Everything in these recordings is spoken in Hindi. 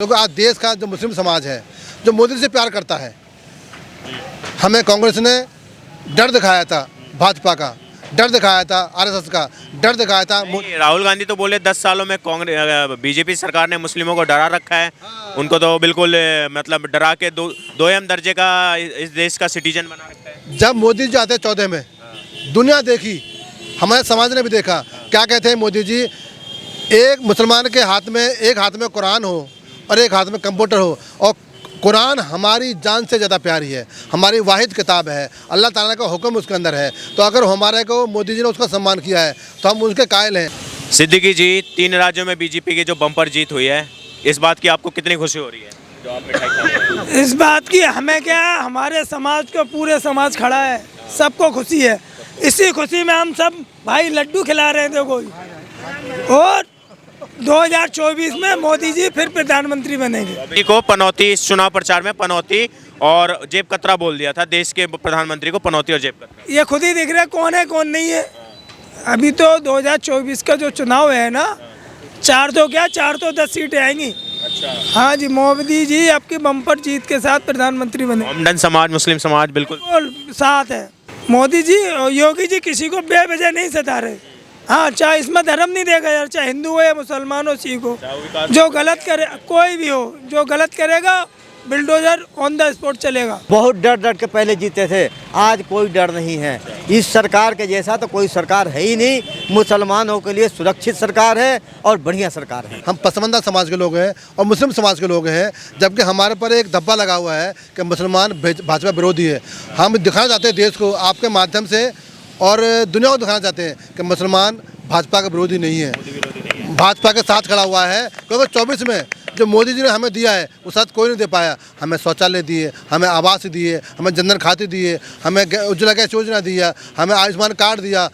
क्योंकि आज देश का जो मुस्लिम समाज है जो मोदी से प्यार करता है, हमें कांग्रेस ने डर दिखाया था, भाजपा का डर दिखाया था, आरएसएस का डर दिखाया था। राहुल गांधी तो बोले 10 सालों में कांग्रेस बीजेपी सरकार ने मुस्लिमों को डरा रखा है। उनको तो बिल्कुल मतलब डरा के दोयम दर्जे का इस देश का सिटीजन बना रखा है। जब मोदी जी आते 14 में दुनिया देखी, हमारे समाज ने भी देखा। क्या कहते हैं मोदी जी, एक मुसलमान के हाथ में कुरान हो और एक हाथ में कंप्यूटर हो, और कुरान हमारी जान से ज़्यादा प्यारी है, हमारी वाहिद किताब है, अल्लाह ताला का हुक्म उसके अंदर है। तो अगर हमारे को मोदी जी ने उसका सम्मान किया है तो हम उसके कायल हैं। सिद्दीकी जी, 3 राज्यों में बीजेपी की जो बम्पर जीत हुई है, इस बात की आपको कितनी खुशी हो रही है? जो आप मिठाई खा रहे हैं। इस बात की हमें क्या, हमारे समाज को पूरे समाज खड़ा है, सबको खुशी है। इसी खुशी में हम सब भाई लड्डू खिला रहे थे कोई, और 2024 में मोदी जी फिर प्रधानमंत्री बनेंगे। मोदी को पनौती, इस चुनाव प्रचार में पनौती और जेब कतरा बोल दिया था। देश के प्रधानमंत्री को पनौती और जेब कतरा, ये खुद ही दिख रहा है कौन है कौन नहीं है। अभी तो 2024 का जो चुनाव है ना, 410 सीटें आएंगी। अच्छा। हाँ जी, मोदी जी आपकी बम्पर जीत के साथ प्रधानमंत्री बने। मोमडन समाज, मुस्लिम समाज बिल्कुल साथ है। मोदी जी, योगी जी किसी को बेवजह नहीं सता रहे। हाँ, चाहे इसमें धर्म नहीं देखा यार, चाहे हिंदू हो या मुसलमान हो, सिख हो, जो गलत करे, कोई भी हो, जो गलत करेगा बिल्डोजर ऑन द स्पॉट चलेगा। बहुत डर के पहले जीते थे, आज कोई डर नहीं है। इस सरकार के जैसा तो कोई सरकार है ही नहीं। मुसलमानों के लिए सुरक्षित सरकार है और बढ़िया सरकार है। हम पसमानदा समाज के लोग हैं और मुस्लिम समाज के लोग हैं, जबकि हमारे पर एक धब्बा लगा हुआ है कि मुसलमान भाजपा विरोधी है। हम दिखाना चाहते हैं देश को आपके माध्यम से और दुनिया को दिखाना चाहते हैं कि मुसलमान भाजपा का विरोधी नहीं है, भाजपा के साथ खड़ा हुआ है। क्योंकि 24 में जो मोदी जी ने हमें दिया है वो साथ कोई नहीं दे पाया। हमें शौचालय दिए, हमें आवास दिए, हमें जनधन खाते दिए, हमें उज्ज्वला गैस योजना दिया, हमें आयुष्मान कार्ड दिया।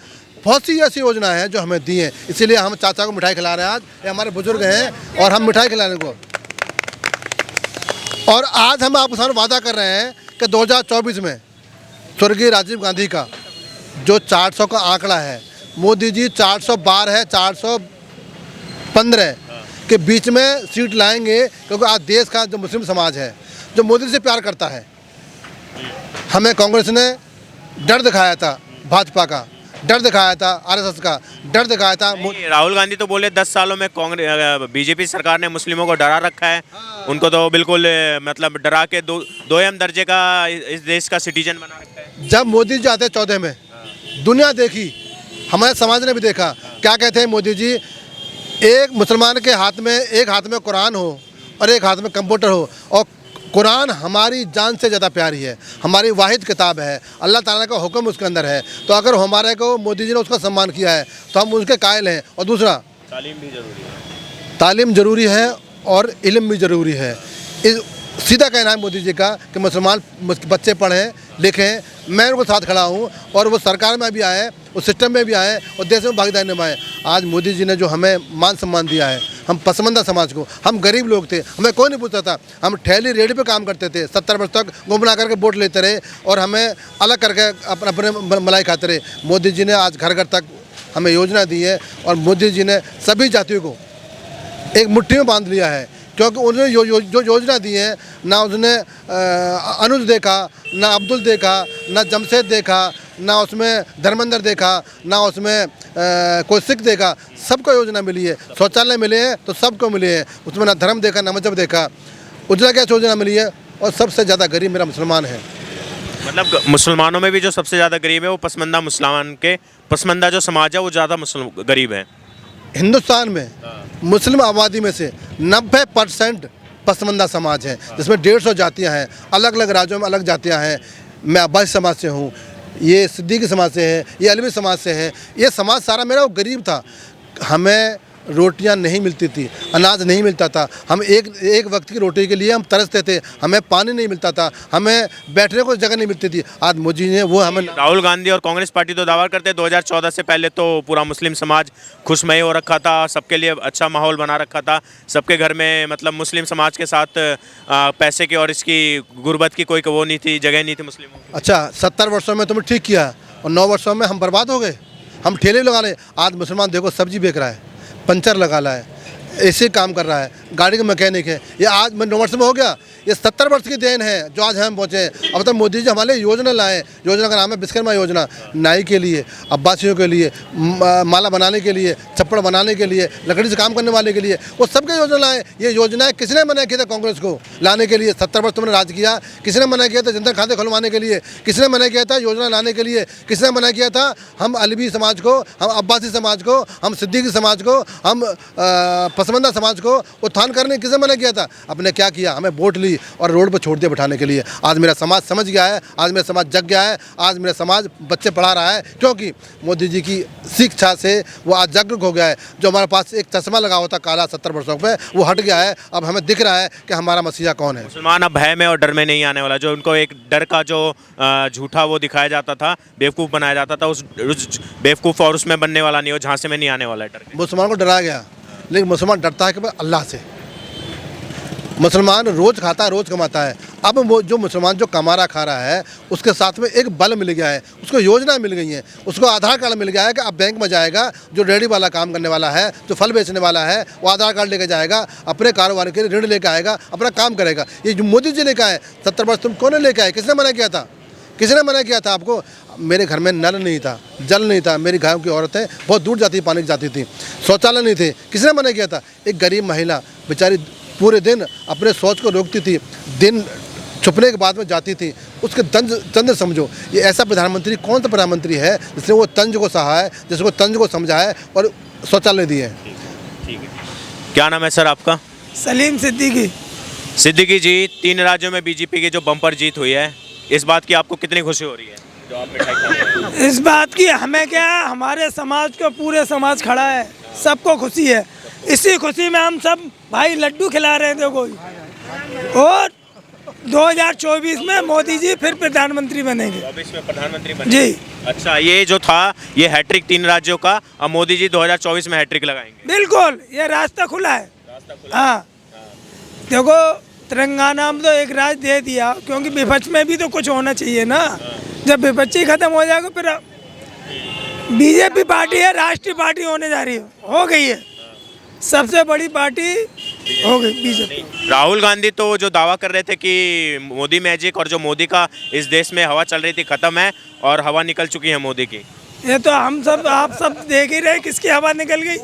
बहुत सी ऐसी योजना है जो हमें दी है। इसीलिए हम चाचा को मिठाई खिला रहे हैं। आज ये हमारे बुजुर्ग हैं और हम मिठाई खिलाने को, और आज हम आपके सामने वादा कर रहे हैं कि 2024 में स्वर्गीय राजीव गांधी का जो 400 का आंकड़ा है, मोदी जी 412 है, 415 के बीच में सीट लाएंगे। क्योंकि आज देश का जो मुस्लिम समाज है जो मोदी से प्यार करता है, हमें कांग्रेस ने डर दिखाया था, भाजपा का डर दिखाया था, आरएसएस का डर दिखाया था। राहुल गांधी तो बोले 10 सालों में कांग्रेस बीजेपी सरकार ने मुस्लिमों को डरा रखा है। उनको तो बिल्कुल मतलब डरा के दोयम दर्जे का इस देश का सिटीजन बना रखा है। जब मोदी जी आते 14 में दुनिया देखी, हमारे समाज ने भी देखा। क्या कहते हैं मोदी जी, एक मुसलमान के हाथ में कुरान हो और एक हाथ में कंप्यूटर हो, और कुरान हमारी जान से ज़्यादा प्यारी है, हमारी वाहिद किताब है, अल्लाह ताला का हुक्म उसके अंदर है। तो अगर हमारे को मोदी जी ने उसका सम्मान किया है तो हम उसके कायल हैं। और दूसरा, तालीम भी जरूरी है। तालीम ज़रूरी है और इल्म भी ज़रूरी है। सीधा कहना है मोदी जी का कि मुसलमान बच्चे पढ़ें लिखें। मैं उनके साथ खड़ा हूँ और वो सरकार में भी आए, उस सिस्टम में भी आए और देश में भागीदारी निभाएं। आज मोदी जी ने जो हमें मान सम्मान दिया है, हम पसमानदा समाज को, हम गरीब लोग थे, हमें कोई नहीं पूछता था, हम ठेली रेडी पे काम करते थे, 70 वर्ष तक गुमराह करके वोट लेते रहे और हमें अलग करके अपने मलाई खाते रहे। मोदी जी ने आज घर घर तक हमें योजना दी है और मोदी जी ने सभी जातियों को एक मुट्ठी में बांध लिया है। क्योंकि उन्होंने जो योजना दी है, ना उसने अनुज देखा, ना अब्दुल देखा, ना जमशेद देखा, ना उसमें धर्मेंद्र देखा, ना उसमें कोई सिख देखा, सबको योजना मिली है। शौचालय मिले हैं तो सबको मिले हैं, उसमें ना धर्म देखा ना मजहब देखा। उज्ज्वला गैस योजना मिली है और सबसे ज़्यादा गरीब मेरा मुसलमान है। मतलब मुसलमानों में भी जो सबसे ज़्यादा गरीब है वो पसमानदा मुसलमान के, पसमानदा जो समाज है वो ज़्यादा गरीब है। हिंदुस्तान में मुस्लिम आबादी में से 90% पसमानदा समाज है, जिसमें 150 जातियाँ हैं, अलग अलग राज्यों में अलग जातियाँ हैं। मैं अब्बासी समाज से हूँ, ये सिद्दीकी समाज से है, ये अलवी समाज से है। ये समाज सारा मेरा वो गरीब था। हमें रोटियां नहीं मिलती थी, अनाज नहीं मिलता था, हम एक वक्त की रोटी के लिए हम तरसते थे, हमें पानी नहीं मिलता था, हमें बैठने को जगह नहीं मिलती थी। आज मोदी ने वो हमें। राहुल गांधी और कांग्रेस पार्टी तो दावा करते 2014 से पहले तो पूरा मुस्लिम समाज खुशमय हो रखा था, सबके लिए अच्छा माहौल बना रखा था, सबके घर में मतलब मुस्लिम समाज के साथ पैसे की और इसकी गुर्बत की कोई वो नहीं थी, जगह नहीं थी मुस्लिमों की। अच्छा, 70 वर्षों में तुमने ठीक किया और 9 वर्षों में हम बर्बाद हो गए, हम ठेले लगा ले। आज मुसलमान देखो सब्जी बेच रहा है, पंचर लगा रहा है, ऐसे काम कर रहा है, गाड़ी का मैकेनिक है। ये आज 9 वर्ष में हो गया, ये 70 वर्ष की देन है जो आज हम पहुँचे हैं। अब तक मोदी जी हमारे लिए योजना लाए, योजना का नाम है विश्वकर्मा योजना। नाई के लिए, अब्बासियों के लिए, माला बनाने के लिए, छप्पड़ बनाने के लिए, लकड़ी से काम करने वाले के लिए, वो सबके योजना लाए। ये योजनाएं किसने मना किया था कांग्रेस को लाने के लिए? 70 वर्ष तुमने राज किया, किसने मना किया था जनधन खाते खुलवाने के लिए? किसने मना किया था योजना लाने के लिए? किसने मना किया था हम अलवी समाज को, हम अब्बासी समाज को, हम सिद्दीकी समाज को, हम पसमंदा समाज को उत्थान करने किसने मना किया था? आपने क्या किया? हमें वोट ली और रोड पर छोड़ दिया बैठाने के लिए। आज मेरा समाज समझ गया है, आज मेरा समाज जग गया है, आज मेरा समाज बच्चे पढ़ा रहा है, क्योंकि मोदी जी की शिक्षा से वो आज जागरूक हो गया है। जो हमारे पास एक चश्मा लगा होता काला 70 वर्षों पे, वो हट गया है। अब हमें दिख रहा है कि हमारा मसीहा कौन है। मुसलमान अब भय में और डर में नहीं आने वाला। जो उनको एक डर का जो झूठा वो दिखाया जाता था, बेवकूफ़ बनाया जाता था, उस बेवकूफ़ और उसमें बनने वाला नहीं, वो झांसे में नहीं आने वाला है डर के। मुसलमान को डराया गया, लेकिन मुसलमान डरता है केवल अल्लाह से। मुसलमान रोज़ खाता है, रोज़ कमाता है। अब वो जो मुसलमान जो कमा रहा खा रहा है, उसके साथ में एक बल मिल गया है, उसको योजना मिल गई है, उसको आधार कार्ड मिल गया है कि अब बैंक में जाएगा, जो रेडी वाला काम करने वाला है, जो फल बेचने वाला है, वो आधार कार्ड लेके जाएगा, अपने कारोबार के लिए ऋण लेके आएगा, अपना काम करेगा। ये जो मोदी जी लेके आए 70 वर्ष, तुम कौन लेके आए? किसने मना किया था? किसने मना किया था आपको? मेरे घर में नल नहीं था, जल नहीं था, मेरी गाँव की औरतें बहुत दूर जाती पानी जाती थी, शौचालय नहीं थे, किसने मना किया था? एक गरीब महिला बेचारी पूरे दिन अपने शौच को रोकती थी, दिन छुपने के बाद में जाती थी, उसके तंज समझो। ये ऐसा प्रधानमंत्री कौन सा प्रधानमंत्री है जिसने वो तंज को सहा है, जिसको तंज को समझा है और शौचालय दिए हैं? ठीक है। क्या नाम है सर आपका? सलीम सिद्दीकी। सिद्दीकी जी, 3 राज्यों में बीजेपी की जो बम्पर जीत हुई है, इस बात की आपको कितनी खुशी हो रही है? जो आप मिठाई खा रहे हैं। इस बात की हमें क्या है, हमारे समाज को पूरे समाज खड़ा है, सबको खुशी है। इसी खुशी में हम सब भाई लड्डू खिला रहे थे कोई। और 2024 में मोदी जी फिर प्रधानमंत्री बनेंगे। 24 में प्रधानमंत्री बनेंगे जी। अच्छा, ये जो था ये हैट्रिक 3 राज्यों का, अब मोदी जी 2024 में हैट्रिक लगाएंगे। बिल्कुल, ये रास्ता खुला है। हाँ, देखो तेलंगाना में तो एक राज्य दे दिया, क्योंकि विपक्ष में भी तो कुछ होना चाहिए ना। जब विपक्ष ही खत्म हो जाएगा, फिर बीजेपी पार्टी है, राष्ट्रीय पार्टी होने जा रही है, हो गई है, सबसे बड़ी पार्टी हो गई बीजेपी। राहुल गांधी तो जो दावा कर रहे थे कि मोदी मैजिक, और जो मोदी का इस देश में हवा चल रही थी खत्म है और हवा निकल चुकी है मोदी की। ये तो हम सब आप सब देख ही रहे, किसकी हवा निकल गई।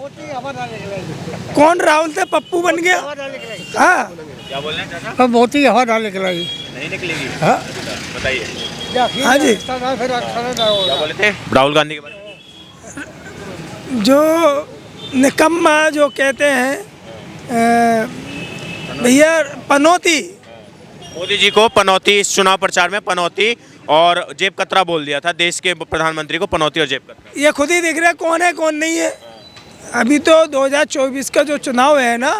कौन राहुल थे, पप्पू बन गया। हाँ, क्या बोल रहे हैं चाचा? मोदी हवा ना निकलेगी। नहीं निकलेगी? हाँ? बताइए। हाँ जी। क्या बोले थे राहुल गांधी के बारे में? जो निकम्मा जो कहते हैं भैया, पनौती। मोदी जी को पनौती, इस चुनाव प्रचार में पनौती और जेब कतरा बोल दिया था। देश के प्रधानमंत्री को पनौती और जेब कतरा। ये खुद ही दिख रहा है कौन है कौन नहीं है। अभी तो 2024 का जो चुनाव है ना,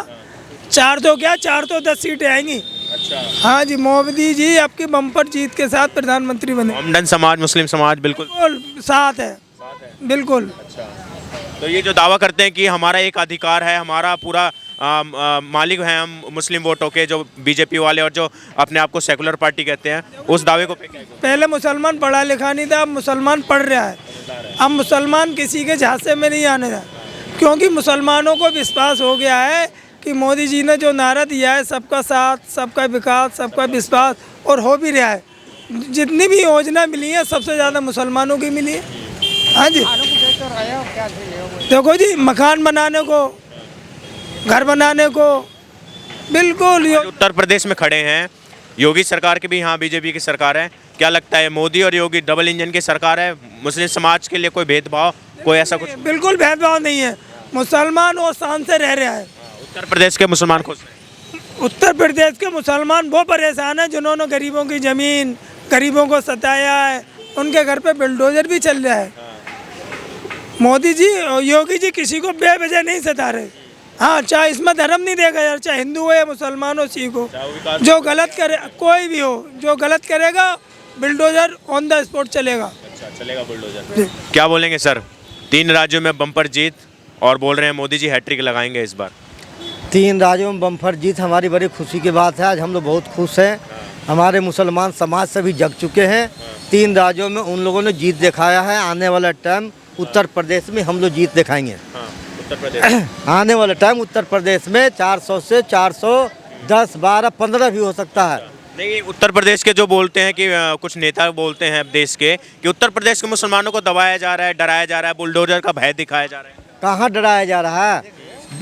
410 सीटें आएंगी। अच्छा। हाँ जी, मोदी जी आपकी बम्पर जीत के साथ प्रधानमंत्री बने। मोमडन समाज, मुस्लिम समाज बिल्कुल साथ है, बिल्कुल। अच्छा, तो ये जो दावा करते हैं कि हमारा एक अधिकार है, हमारा पूरा मालिक हैं हम मुस्लिम वोटों के, जो बीजेपी वाले और जो अपने आप को सेकुलर पार्टी कहते हैं, उस दावे को पहले मुसलमान पढ़ा लिखा नहीं था, अब मुसलमान पढ़ रहा है। अब मुसलमान किसी के झांसे में नहीं आने था, क्योंकि मुसलमानों को विश्वास हो गया है कि मोदी जी ने जो नारा दिया है, सबका साथ, सबका विकास, सबका विश्वास, और हो भी रहा है। जितनी भी योजना मिली है, सबसे ज़्यादा मुसलमानों की मिली है। हाँ जी, देखो जी, मकान बनाने को, घर बनाने को, बिल्कुल। उत्तर प्रदेश में खड़े हैं, योगी सरकार की भी यहाँ बीजेपी की सरकार है। क्या लगता है, मोदी और योगी डबल इंजन की सरकार है? मुस्लिम समाज के लिए कोई भेदभाव, कोई ऐसा कुछ? बिल्कुल भेदभाव नहीं है, मुसलमान वो शान से रह रहा है। उत्तर प्रदेश के मुसलमान खुश हैं? उत्तर प्रदेश के मुसलमान वो परेशान हैं जिन्होंने गरीबों की ज़मीन, गरीबों को सताया है, उनके घर पे बुलडोजर भी चल रहा है। मोदी जी, योगी जी किसी को बेवजह नहीं सता रहे। हाँ, चाहे इसमें धर्म नहीं देखा यार, चाहे हिंदू हो या मुसलमान हो, सिख हो, जो गलत करे, कोई भी हो, जो गलत करेगा बुलडोजर ऑन द स्पॉट चलेगा। अच्छा, चलेगा बुलडोजर। क्या बोलेंगे सर, 3 राज्यों में बम्पर जीत और बोल रहे हैं मोदी जी हैट्रिक लगाएंगे इस बार। 3 राज्यों में बम्पर जीत हमारी बड़ी खुशी की बात है। आज हम लोग बहुत खुश हैं। हमारे मुसलमान समाज से भी जग चुके हैं। 3 राज्यों में उन लोगों ने जीत दिखाया है। आने वाला टाइम उत्तर प्रदेश में हम लोग जीत दिखाएंगे। उत्तर प्रदेश? आने वाले टाइम उत्तर प्रदेश में 400 से 410, 12, 15 भी हो सकता है। नहीं, उत्तर प्रदेश के जो बोलते हैं कि कुछ नेता बोलते हैं देश के कि उत्तर प्रदेश के मुसलमानों को दबाया जा रहा है, डराया जा रहा है, बुलडोजर का भय दिखाया जा रहा है। कहाँ डराया जा रहा है?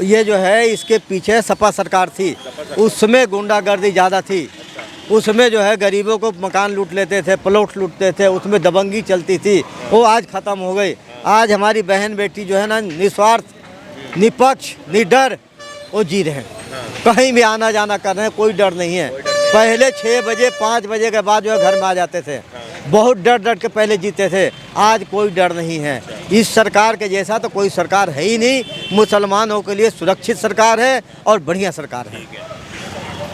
ये जो है इसके पीछे सपा सरकार थी, उसमें गुंडागर्दी ज़्यादा थी, उसमें जो है गरीबों को मकान लूट लेते थे, प्लॉट लूटते थे, उसमें दबंगी चलती थी, वो आज ख़त्म हो गई। आज हमारी बहन बेटी जो है ना निस्वार्थ, निपक्ष, निडर वो जी रहे हैं, कहीं भी आना जाना कर रहे हैं, कोई डर नहीं है। पहले 6 बजे 5 बजे के बाद जो है घर में आ जाते थे, बहुत डर के पहले जीते थे, आज कोई डर नहीं है। इस सरकार के जैसा तो कोई सरकार है ही नहीं, मुसलमानों के लिए सुरक्षित सरकार है और बढ़िया सरकार है।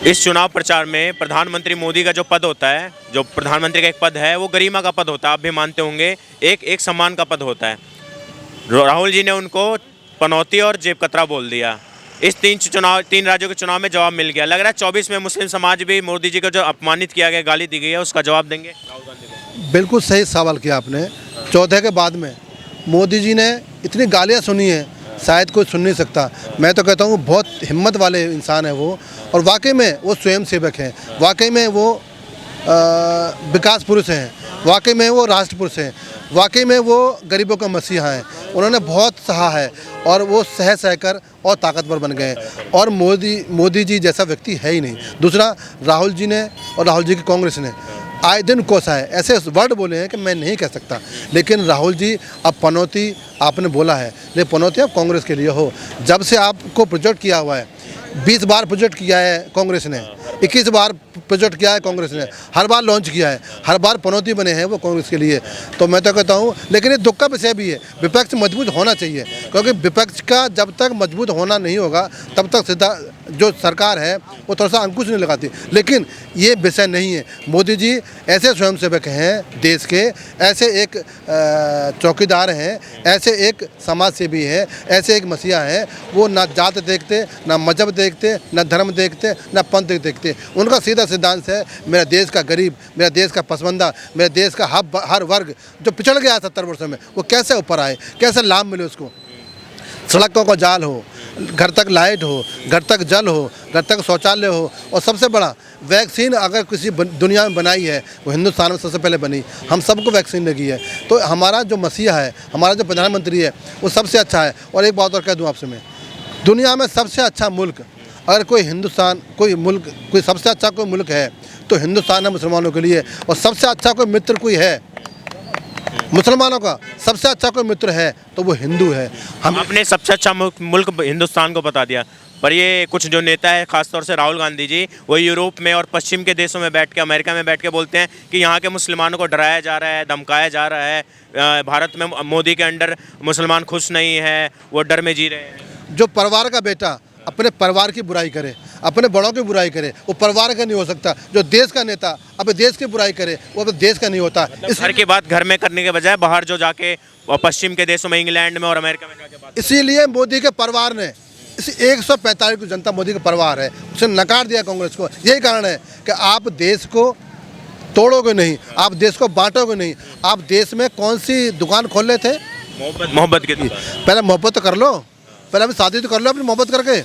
इस चुनाव प्रचार में प्रधानमंत्री मोदी का जो पद होता है, जो प्रधानमंत्री का एक पद है, वो गरिमा का पद होता है, आप भी मानते होंगे, एक सम्मान का पद होता है। राहुल जी ने उनको पनौती और जेब कतरा बोल दिया। इस 3 राज्यों के चुनाव में जवाब मिल गया। लग रहा है 24 में मुस्लिम समाज भी मोदी जी को जो अपमानित किया गया, गाली दी गई है, उसका जवाब देंगे राहुल गांधी को। बिल्कुल सही सवाल किया आपने। 14 के बाद में मोदी जी ने इतनी गालियाँ सुनी हैं, शायद कोई सुन नहीं सकता। मैं तो कहता हूँ बहुत हिम्मत वाले इंसान है वो, और वाकई में वो स्वयं सेवक हैं, वाकई में वो विकास पुरुष हैं, वाकई में वो राष्ट्र पुरुष हैं, वाकई में वो गरीबों का मसीहा हैं। उन्होंने बहुत सहा है और वो सह कर और ताकतवर बन गए, और मोदी जी जैसा व्यक्ति है ही नहीं। दूसरा, राहुल जी ने और राहुल जी की कांग्रेस ने आए दिन कोसा है, ऐसे वर्ड बोले हैं कि मैं नहीं कह सकता। लेकिन राहुल जी, अब पनौती आपने बोला है, लेकिन पनौती आप कांग्रेस के लिए हो। जब से आपको प्रोजेक्ट किया हुआ है, 20 बार प्रोजेक्ट किया है कांग्रेस ने, 21 बार प्रोजेक्ट किया है कांग्रेस ने, हर बार लॉन्च किया है, हर बार पनौती बने हैं वो कांग्रेस के लिए। तो मैं तो कहता हूँ, लेकिन ये दुख का विषय भी है, विपक्ष मजबूत होना चाहिए, क्योंकि विपक्ष का जब तक मजबूत होना नहीं होगा तब तक सीधा जो सरकार है वो थोड़ा सा अंकुश नहीं लगाती। लेकिन ये विषय नहीं है। मोदी जी ऐसे स्वयंसेवक हैं देश के, ऐसे एक चौकीदार हैं, ऐसे एक समाज सेवी है, ऐसे एक मसीहा है। वो ना जात देखते, ना मजहब देखते, ना धर्म देखते, ना पंथ देखते। उनका सीधा सिद्धांत है, मेरा देश का गरीब, मेरा देश का पसमानदा, मेरे देश का हर वर्ग जो पिछड़ गया 70 वर्षों में, वो कैसे ऊपर आए, कैसे लाभ मिले उसको। सड़कों का जाल हो, घर तक लाइट हो, घर तक जल हो, घर तक शौचालय हो, और सबसे बड़ा वैक्सीन अगर किसी दुनिया में बनाई है वो हिंदुस्तान में सबसे पहले बनी। हम सबको वैक्सीन लगी है। तो हमारा जो मसीहा है, हमारा जो प्रधानमंत्री है, वो सबसे अच्छा है। और एक बात और कह दूँ आपसे मैं, दुनिया में सबसे अच्छा मुल्क अगर कोई हिंदुस्तान, कोई मुल्क, कोई सबसे अच्छा कोई मुल्क है तो हिंदुस्तान है मुसलमानों के लिए। और सबसे अच्छा कोई मित्र कोई है मुसलमानों का, सबसे अच्छा कोई मित्र है तो वो हिंदू है। हम आपने सबसे अच्छा मुल्क हिंदुस्तान को बता दिया, पर ये कुछ जो नेता है, खासतौर से राहुल गांधी जी, वो यूरोप में और पश्चिम के देशों में बैठ के, अमेरिका में बैठ के बोलते हैं कि यहाँ के मुसलमानों को डराया जा रहा है, धमकाया जा रहा है, भारत में मोदी के अंडर मुसलमान खुश नहीं है, वो डर में जी रहे हैं। जो परिवार का बेटा अपने परिवार की बुराई करे, अपने बड़ों की बुराई करे, वो परिवार का नहीं हो सकता। जो देश का नेता अपने देश की बुराई करे, वो अपने देश का नहीं होता। इस घर की बात घर में करने के बजाय बाहर जो जाके पश्चिम के देशों में, इंग्लैंड में और अमेरिका में जाके बात, इसीलिए मोदी के परिवार ने, इस 145 की जनता मोदी का परिवार है, उसे नकार दिया कांग्रेस को। यही कारण है कि आप देश को तोड़ोगे नहीं, आप देश को बांटोगे नहीं। आप देश में कौन सी दुकान खोल रहे थे? मोहब्बत की दुकान। पहले मोहब्बत तो कर लो, पहले अभी शादी तो कर लो अपनी मोहब्बत करके।